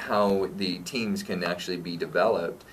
how the teams can actually be developed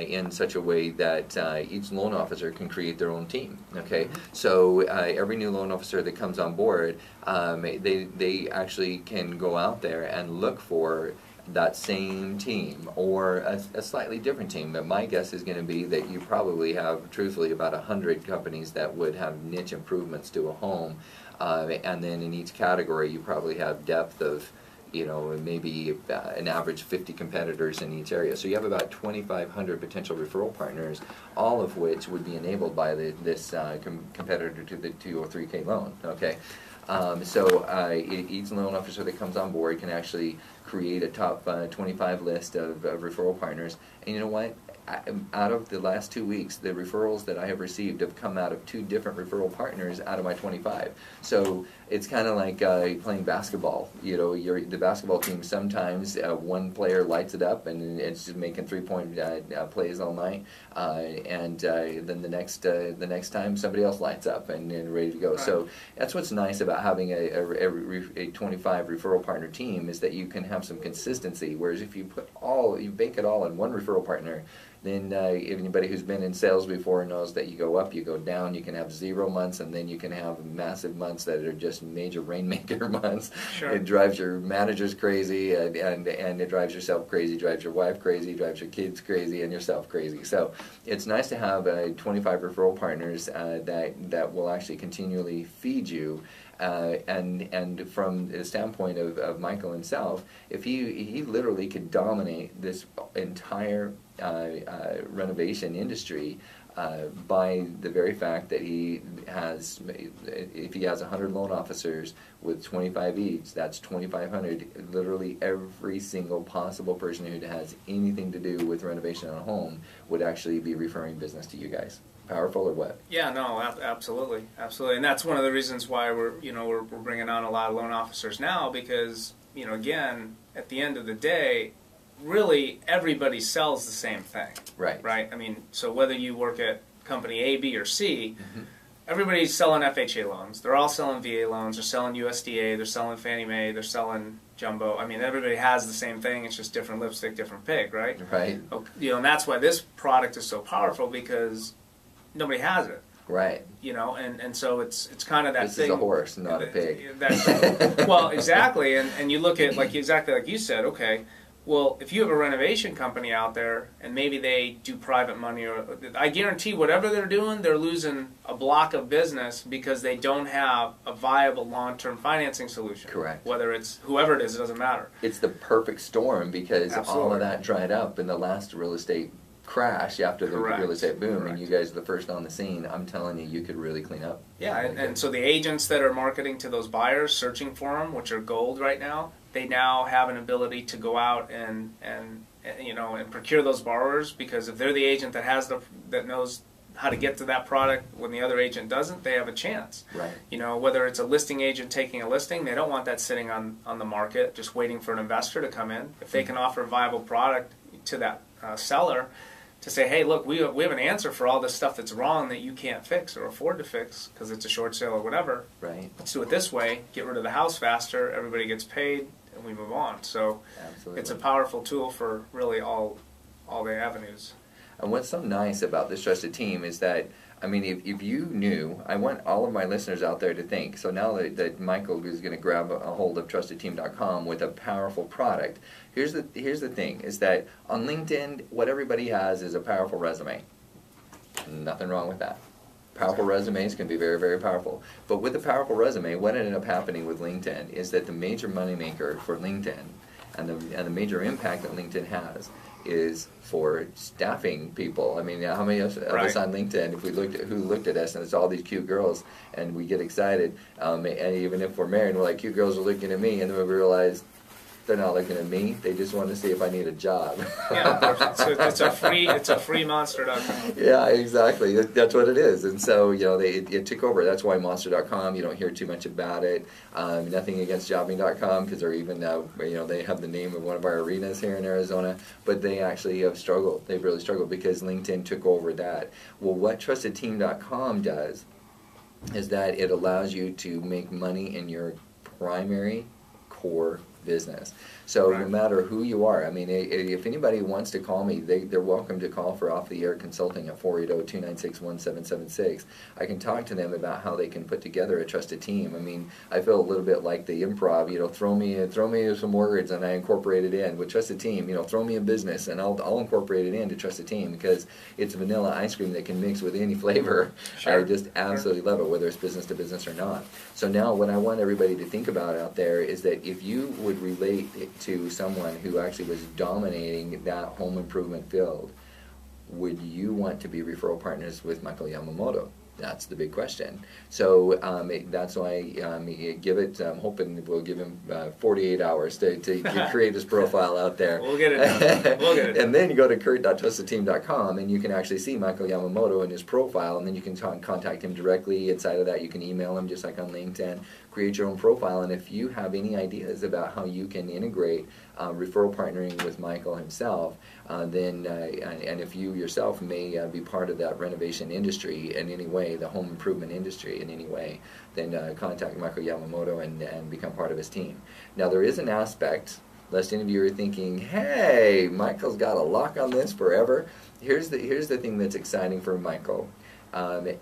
in such a way that each loan officer can create their own team. Okay, so every new loan officer that comes on board, they actually can go out there and look for that same team or a slightly different team. But my guess is going to be that you probably have, truthfully, about 100 companies that would have niche improvements to a home, and then in each category you probably have depth of, you know, maybe an average 50 competitors in each area. So you have about 2,500 potential referral partners, all of which would be enabled by this competitor to the 203K loan. Okay, so each loan officer that comes on board can actually create a top 25 list of referral partners. And you know what? Out of the last 2 weeks, the referrals that I have received have come out of 2 different referral partners out of my 25. So it's kind of like playing basketball. You know, the basketball team, sometimes one player lights it up and it's just making 3-point plays all night, and then the next time somebody else lights up and ready to go. Right. So that's what's nice about having a 25 referral partner team, is that you can have some consistency. Whereas if you bake it all in one referral partner, then anybody who's been in sales before knows that you go up, you go down. You can have 0 months, and then you can have massive months that are just major rainmaker months. Sure. It drives your managers crazy, and it drives yourself crazy, drives your wife crazy, drives your kids crazy, and yourself crazy. So it's nice to have 25 referral partners that will actually continually feed you. And from the standpoint of Michael himself, if he literally could dominate this entire renovation industry by the very fact that he has, if he has 100 loan officers with 25 each, that's 2,500. Literally every single possible person who has anything to do with renovation on a home would actually be referring business to you guys. Powerful or what? Yeah, no, absolutely, absolutely, and that's one of the reasons why we're bringing on a lot of loan officers now, because, you know, again, at the end of the day, really everybody sells the same thing. Right. Right. I mean, so whether you work at company A, B, or C, everybody's selling FHA loans. They're all selling VA loans. They're selling USDA. They're selling Fannie Mae. They're selling jumbo. I mean, everybody has the same thing. It's just different lipstick, different pig, right? Right. You know, and that's why this product is so powerful, because nobody has it. Right. You know, and so it's kind of that this thing. This is a horse, not a pig. Well, exactly, and you look at, exactly like you said, okay, well, if you have a renovation company out there and maybe they do private money, or I guarantee whatever they're doing, they're losing a block of business because they don't have a viable long-term financing solution. Correct. Whether it's whoever it is, it doesn't matter. It's the perfect storm, because Absolutely. All of that dried up in the last real estate crash after the Correct. real estate boom. Correct. And you guys are the first on the scene. I'm telling you, you could really clean up. Yeah, and so the agents that are marketing to those buyers, searching for them, which are gold right now, they now have an ability to go out and procure those borrowers, because if they're the agent that knows how to get to that product when the other agent doesn't, they have a chance. Right. You know, whether it's a listing agent taking a listing, they don't want that sitting on the market just waiting for an investor to come in. If they can offer a viable product to that seller, to say, hey, look, we have an answer for all this stuff that's wrong that you can't fix or afford to fix because it's a short sale or whatever. Right. Let's do it this way, get rid of the house faster, everybody gets paid, and we move on. So Absolutely. It's a powerful tool for really all the avenues. And what's so nice about this trusted team is that, I mean, if you knew, I want all of my listeners out there to think, so now that Michael is going to grab a hold of TrustedTeam.com with a powerful product, here's the thing, is that on LinkedIn, what everybody has is a powerful resume. Nothing wrong with that. Powerful resumes can be very, very powerful. But with a powerful resume, what ended up happening with LinkedIn is that the major moneymaker for LinkedIn and the major impact that LinkedIn has is for staffing people. I mean, how many of us on LinkedIn, if we looked at us, and it's all these cute girls, and we get excited, and even if we're married, we're like, cute girls are looking at me, and then we realize they're not looking at me. They just want to see if I need a job. Yeah, it's a free Monster.com. Yeah, exactly. That's what it is. And so, you know, it took over. That's why Monster.com, you don't hear too much about it. Nothing against Jobbing.com, because they're even, they have the name of one of our arenas here in Arizona, but they actually have struggled. They've really struggled because LinkedIn took over that. Well, what TrustedTeam.com does is that it allows you to make money in your primary core business. So Right. no matter who you are, I mean, if anybody wants to call me, they're welcome to call for off-the-air consulting at 480-296-1776. I can talk to them about how they can put together a trusted team. I mean, I feel a little bit like the improv, you know, throw me some words and I incorporate it in. With trusted team, you know, throw me a business and I'll incorporate it into trusted team, because it's vanilla ice cream that can mix with any flavor. Sure. I just absolutely love it, whether it's business to business or not. So now what I want everybody to think about out there is that if you would relate to someone who actually was dominating that home improvement field, would you want to be referral partners with Michael Yamamoto? That's the big question. So that's why give it. I'm hoping we'll give him 48 hours to create his profile out there. We'll get it done. We'll get it done. And then you go to kurt.trustedteam.com and you can actually see Michael Yamamoto and his profile, and then you can contact him directly. Inside of that, you can email him just like on LinkedIn. Create your own profile, and if you have any ideas about how you can integrate referral partnering with Michael himself, then and if you yourself may be part of that renovation industry in any way, the home improvement industry in any way, then contact Michael Yamamoto and become part of his team. Now there is an aspect, lest any of you are thinking, hey, Michael's got a lock on this forever. Here's the thing that's exciting for Michael, and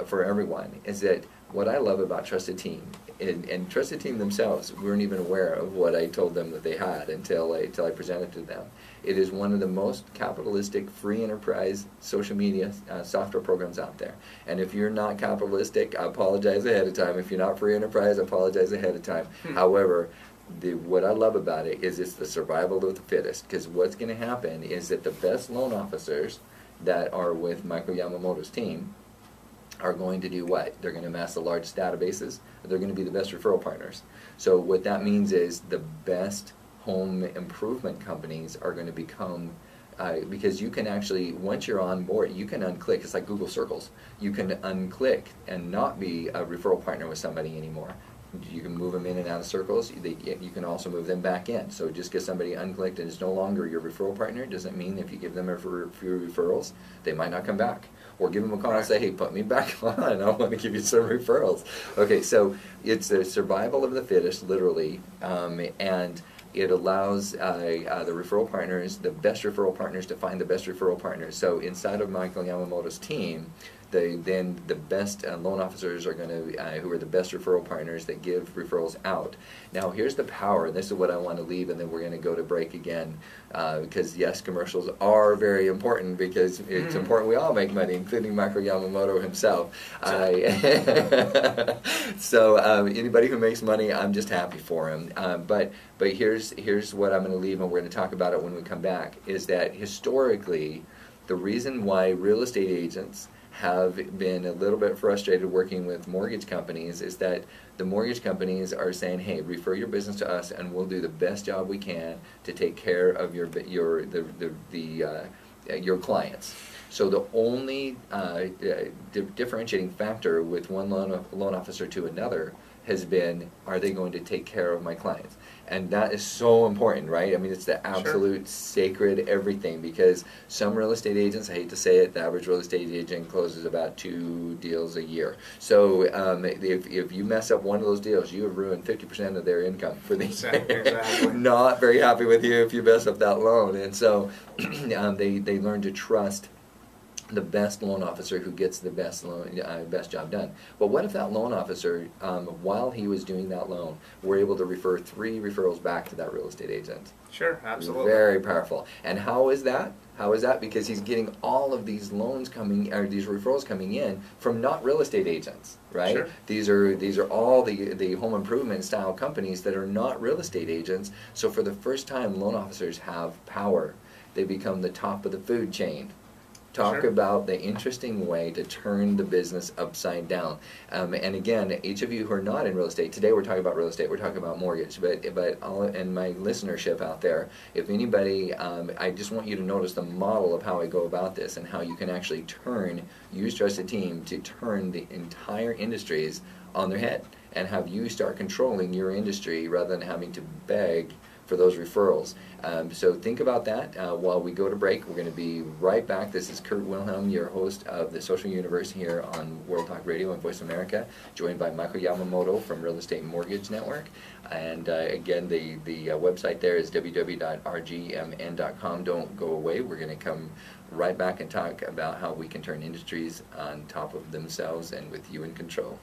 for everyone, is that what I love about Trusted Team, and Trusted Team themselves weren't even aware of what I told them that they had until I presented to them. It is one of the most capitalistic, free enterprise social media software programs out there. And if you're not capitalistic, I apologize ahead of time. If you're not free enterprise, I apologize ahead of time. However, what I love about it is it's the survival of the fittest, because what's going to happen is that the best loan officers that are with Michael Yamamoto's team are going to do what? They're going to amass the largest databases. They're going to be the best referral partners. So what that means is the best home improvement companies are going to become, because you can actually, once you're on board, you can unclick. It's like Google Circles. You can unclick and not be a referral partner with somebody anymore. You can move them in and out of circles. You can also move them back in. So just because somebody unclicked and is no longer your referral partner doesn't mean if you give them a few referrals, they might not come back. Or give them a call and say, hey, put me back on. I want to give you some referrals. Okay, so it's the survival of the fittest, literally, and it allows the referral partners, the best referral partners, to find the best referral partners. So inside of Michael Yamamoto's team, then the best loan officers are going to, who are the best referral partners that give referrals out. Now here's the power, and this is what I want to leave, and then we're going to go to break again, because yes, commercials are very important, because it's important we all make money, including Michael Yamamoto himself. So anybody who makes money, I'm just happy for him. But here's what I'm going to leave, and we're going to talk about it when we come back, is that historically, the reason why real estate agents have been a little bit frustrated working with mortgage companies is that the mortgage companies are saying, hey, refer your business to us and we'll do the best job we can to take care of your clients. So the only differentiating factor with one loan officer to another has been, are they going to take care of my clients? And that is so important, right? I mean, it's the absolute sacred everything, because some real estate agents, I hate to say it, the average real estate agent closes about 2 deals a year. So if you mess up one of those deals, you have ruined 50% of their income for the year. Exactly. Not very happy with you if you mess up that loan. And so they learn to trust the best loan officer who gets the best job done. But what if that loan officer, while he was doing that loan, were able to refer 3 referrals back to that real estate agent? Sure, absolutely. Very powerful. And how is that? How is that? Because he's getting all of these loans coming, or these referrals coming in from not real estate agents, right? Sure. These are all the home improvement style companies that are not real estate agents. So for the first time, loan officers have power. They become the top of the food chain. Talk about the interesting way to turn the business upside down. And again, each of you who are not in real estate, today we're talking about real estate, we're talking about mortgage, but all, and my listenership out there, if anybody, I just want you to notice the model of how I go about this and how you can actually use Trusted Team to turn the entire industries on their head and have you start controlling your industry rather than having to beg for those referrals. So think about that while we go to break. We're going to be right back. This is Kurt Wilhelm, your host of the Social Universe here on World Talk Radio and Voice America, joined by Michael Yamamoto from Real Estate Mortgage Network. And again, the website there is www.rgmn.com. Don't go away. We're going to come right back and talk about how we can turn industries on top of themselves and with you in control.